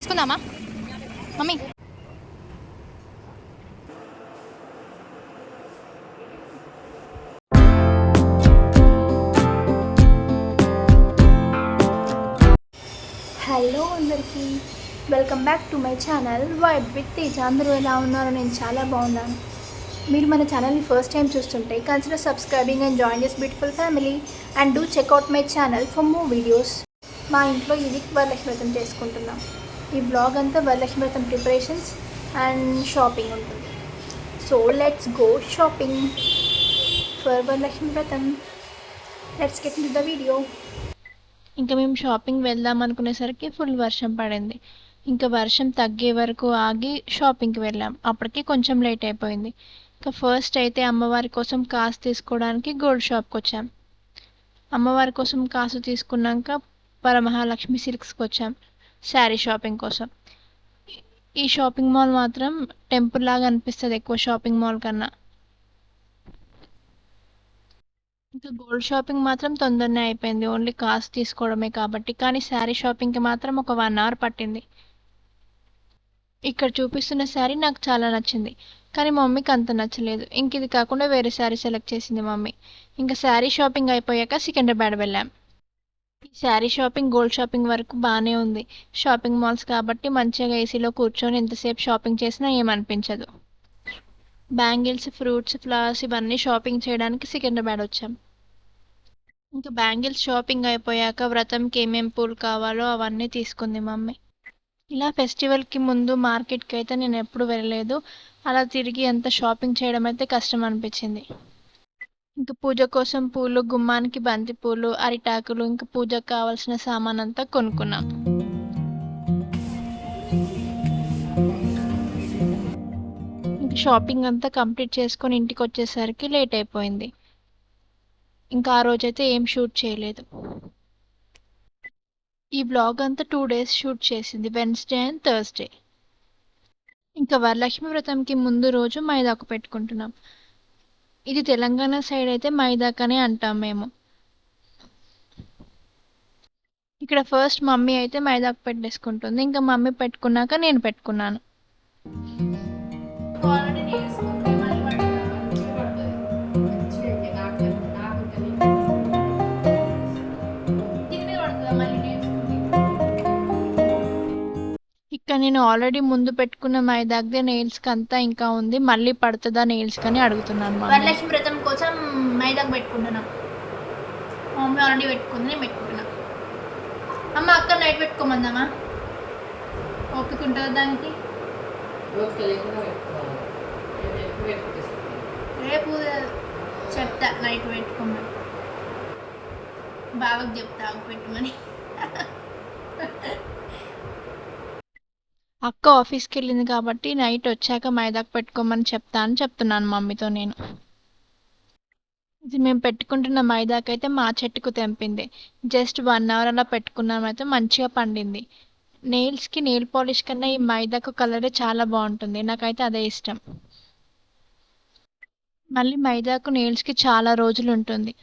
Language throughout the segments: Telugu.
తీసుకుందామా మమ్మీ? హలో అందరికీ, welcome back to my channel vibe with Teja. అందరూ ఎలా ఉన్నారు? నేను చాలా బాగున్నాను. మీరు మన ఛానల్ని ఫస్ట్ టైం చూస్తుంటే consider subscribing and join this beautiful family and do checkout my channel for more videos. మా ఇంట్లో ఈ వీక్ వరలక్ష్మి వ్రతం చేసుకుంటున్నాం. ఈ బ్లాగ్ అంతా Varalakshmi Vratam preparations and shopping ఉంటుంది. So let's go shopping for Varalakshmi Vratam. Let's get into the video. ఇంకా మేము షాపింగ్ వెళ్దాం అనుకునేసరికి ఫుల్ వర్షం పడింది. ఇంకా వర్షం తగ్గే వరకు ఆగి షాపింగ్కి వెళ్ళాం. అప్పటికి కొంచెం లేట్ అయిపోయింది. ఇంకా ఫస్ట్ అయితే అమ్మవారి కోసం కాసు తీసుకోవడానికి గోల్డ్ షాప్కి వచ్చాం. అమ్మవారి కోసం కాసు తీసుకున్నాక వరమహాలక్ష్మి సిల్క్స్కి వచ్చాం శారీ షాపింగ్ కోసం. ఈ షాపింగ్ మాల్ మాత్రం టెంపుల్ లాగా అనిపిస్తుంది ఎక్కువ షాపింగ్ మాల్ కన్నా. ఇంకా గోల్డ్ షాపింగ్ మాత్రం తొందరనే అయిపోయింది, ఓన్లీ కాస్ట్ తీసుకోవడమే కాబట్టి. కానీ శారీ షాపింగ్కి మాత్రం ఒక 1 అవర్ పట్టింది. ఇక్కడ చూపిస్తున్న శారీ నాకు చాలా నచ్చింది, కానీ మమ్మీకి అంత నచ్చలేదు. ఇంక ఇది కాకుండా వేరే శారీ సెలెక్ట్ చేసింది మమ్మీ. ఇంకా శారీ షాపింగ్ అయిపోయాక సికింద్రాబాద్ వెళ్ళాం. ఈ శారీ షాపింగ్ గోల్డ్ షాపింగ్ వరకు బాగానే ఉంది. షాపింగ్ మాల్స్ కాబట్టి మంచిగా ఏసీలో కూర్చొని ఎంతసేపు షాపింగ్ చేసినా ఏమనిపించదు. బ్యాంగిల్స్, ఫ్రూట్స్, ఫ్లవర్స్ ఇవన్నీ షాపింగ్ చేయడానికి సికింద్రాబాద్ వచ్చాం. ఇంకా బ్యాంగిల్స్ షాపింగ్ అయిపోయాక వ్రతంకి ఏమేం పూలు కావాలో అవన్నీ తీసుకుంది మమ్మీ. ఇలా ఫెస్టివల్కి ముందు మార్కెట్కి అయితే నేను ఎప్పుడు వెళ్ళలేదు. అలా తిరిగి అంత షాపింగ్ చేయడం అయితే కష్టం అనిపించింది. ఇంకా పూజ కోసం పూలు, గుమ్మానికి బంతి పూలు, అరిటాకులు, ఇంకా పూజకు కావాల్సిన సామాన్ అంతా కొనుక్కున్నాం. ఇంకా షాపింగ్ అంతా కంప్లీట్ చేసుకొని ఇంటికి వచ్చేసరికి లేట్ అయిపోయింది. ఇంకా ఆ రోజైతే ఏం షూట్ చేయలేదు. ఈ బ్లాగ్ అంతా 2 days షూట్ చేసింది, వెన్స్డే అండ్ థర్స్డే. ఇంకా వరలక్ష్మి వ్రతంకి ముందు రోజు మైదాకు పెట్టుకుంటున్నాం. ఇది తెలంగాణ సైడ్ అయితే మైదాకనే అంటాం మేము. ఇక్కడ ఫస్ట్ మమ్మీ అయితే మైదాకు పెట్టేసుకుంటుంది. ఇంకా మమ్మీ పెట్టుకున్నాక నేను పెట్టుకున్నాను. ఇక్కడ నేను ఆల్రెడీ ముందు పెట్టుకున్న మైదాగ్దే నెయిల్స్కి అంతా ఇంకా ఉంది, మళ్ళీ పడుతుందా నెయిల్స్కి అని అడుగుతున్నాను. వరలక్ష్మి వ్రతం కోసం మైదాకు పెట్టుకుంటున్నాం. మమ్మీ ఆల్రెడీ పెట్టుకుంది, నేను పెట్టుకుంటున్నా. అమ్మ అక్క నైట్ పెట్టుకోమందామా? ఓపిక ఉంటుంది దానికి. రేపు చెప్తా నైట్ పెట్టుకోమని, బావకి చెప్తా పెట్టుమని. అక్క ఆఫీస్కి వెళ్ళింది కాబట్టి నైట్ వచ్చాక మైదాకు పెట్టుకోమని చెప్తా అని చెప్తున్నాను మమ్మీతో నేను. ఇది మేము పెట్టుకుంటున్న మైదాకు అయితే మా చెట్టుకు తెంపింది. జస్ట్ 1 అవర్ అలా పెట్టుకున్నామైతే మంచిగా పండింది. నెయిల్స్కి నెయిల్ పాలిష్ కన్నా ఈ మైదాకు కలరే చాలా బాగుంటుంది, నాకైతే అదే ఇష్టం. మళ్ళీ మైదాకు నెయిల్స్కి చాలా రోజులు ఉంటుంది.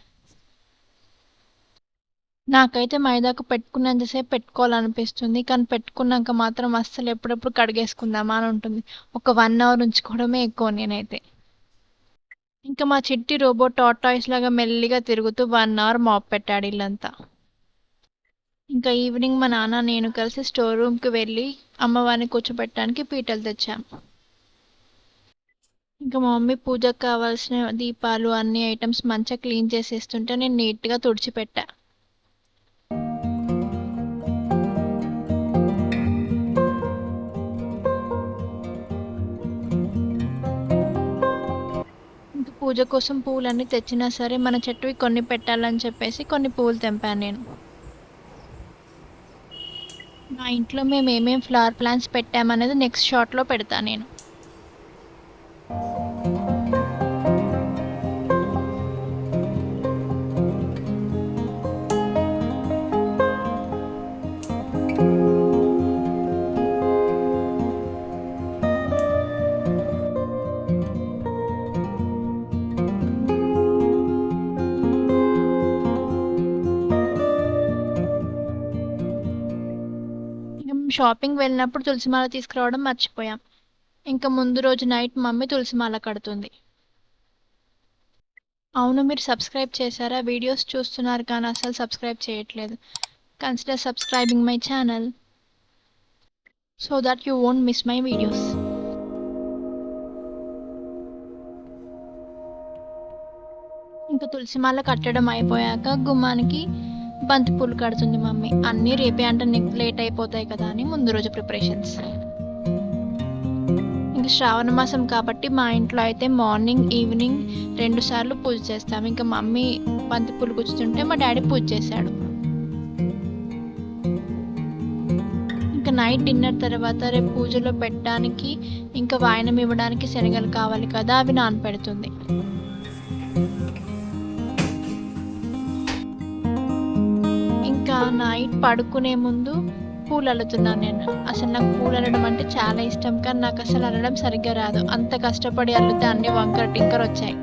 నాకైతే మైదాకు పెట్టుకున్నంతసేపు పెట్టుకోవాలనిపిస్తుంది, కానీ పెట్టుకున్నాక మాత్రం అస్సలు ఎప్పుడెప్పుడు కడిగేసుకుందామా అని ఉంటుంది. ఒక 1 అవర్ ఉంచుకోవడమే ఎక్కువ నేనైతే. ఇంకా మా చిట్టి రోబోట్ టార్టాయిస్ లాగా మెల్లిగా తిరుగుతూ 1 అవర్ మాప్ పెట్టాడు ఇల్లంతా. ఇంకా ఈవినింగ్ మా నాన్న నేను కలిసి స్టోర్ రూమ్కి వెళ్ళి అమ్మవారిని కూర్చోబెట్టడానికి పీటలు తెచ్చాం. ఇంకా మా మమ్మీ పూజకు కావాల్సిన దీపాలు అన్ని ఐటమ్స్ మంచిగా క్లీన్ చేసేస్తుంటే నేను నీట్గా తుడిచిపెట్టా. పూజ కోసం పూలన్నీ తెచ్చినా సరే మన చెట్టువి కొన్ని పెట్టాలని చెప్పేసి కొన్ని పూలు తెంపాను నేను. మా ఇంట్లో మేము ఏమేమి ఫ్లవర్ ప్లాంట్స్ పెట్టామనేది నెక్స్ట్ షాట్లో పెడతాను నేను. షాపింగ్ వెళ్ళినప్పుడు తులసిమాల తీసుకురావడం మర్చిపోయాం. ఇంకా ముందు రోజు నైట్ మమ్మీ తులసిమాల కడుతుంది. అవును, మీరు సబ్స్క్రైబ్ చేశారా? వీడియోస్ చూస్తున్నారు కానీ అసలు సబ్స్క్రైబ్ చేయట్లేదు. Consider subscribing my channel so that you won't miss my videos. ఇంకా తులసిమాల కట్టడం అయిపోయాక గుమ్మానికి బంతిపూలు కడుతుంది మమ్మీ. అన్నీ రేపే అంటే లేట్ అయిపోతాయి కదా అని ముందు రోజు ప్రిపరేషన్స్. ఇంకా శ్రావణ మాసం కాబట్టి మా ఇంట్లో అయితే మార్నింగ్ ఈవినింగ్ 2 సార్లు పూజ చేస్తాం. ఇంకా మమ్మీ బంతిపూలు గుచ్చుతుంటే మా డాడీ పూజ చేశాడు. ఇంకా నైట్ డిన్నర్ తర్వాత రేపు పూజలో పెట్టడానికి ఇంకా వాయనం ఇవ్వడానికి శనగలు కావాలి కదా, అవి నానపెడుతుంది. ఇంకా నైట్ పడుకునే ముందు పూలు అల్లుతున్నాను నేను. అసలు నాకు పూలు అల్లడం అంటే చాలా ఇష్టం, కానీ నాకు అసలు అల్లడం సరిగ్గా రాదు. అంత కష్టపడి అల్లితే అన్ని వంకర టింకర్ వచ్చాయి.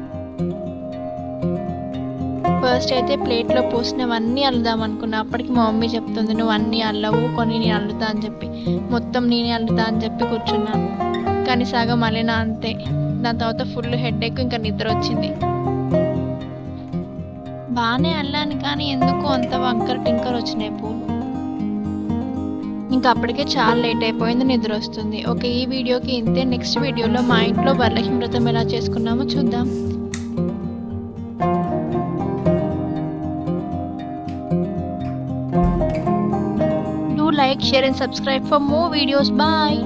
ఫస్ట్ అయితే ప్లేట్లో పోసినవన్నీ అల్లుదాం అనుకున్నా. అప్పటికి మా మమ్మీ చెప్తుంది, నువ్వు అన్నీ అల్లవు, కొన్ని నేను అల్లుతా అని చెప్పి. మొత్తం నేనే అల్లుతా అని చెప్పి కూర్చున్నాను. కానీ సగం అల్లినా అంతే. దాని తర్వాత ఫుల్ హెడేక్, ఇంకా నిద్ర వచ్చింది. బాగానే అల్లాను కానీ ఎందుకో అంత వంకర టింకర్ వచ్చినాయి పూలు. ఇంకా అప్పటికే చాలా లేట్ అయిపోయింది, నిద్ర వస్తుంది. ఓకే, ఈ వీడియోకి ఇంతే. నెక్స్ట్ వీడియోలో మా ఇంట్లో వరలక్ష్మి వ్రతం ఎలా చేసుకున్నామో చూద్దాం. Do like, share and subscribe for more videos. Bye.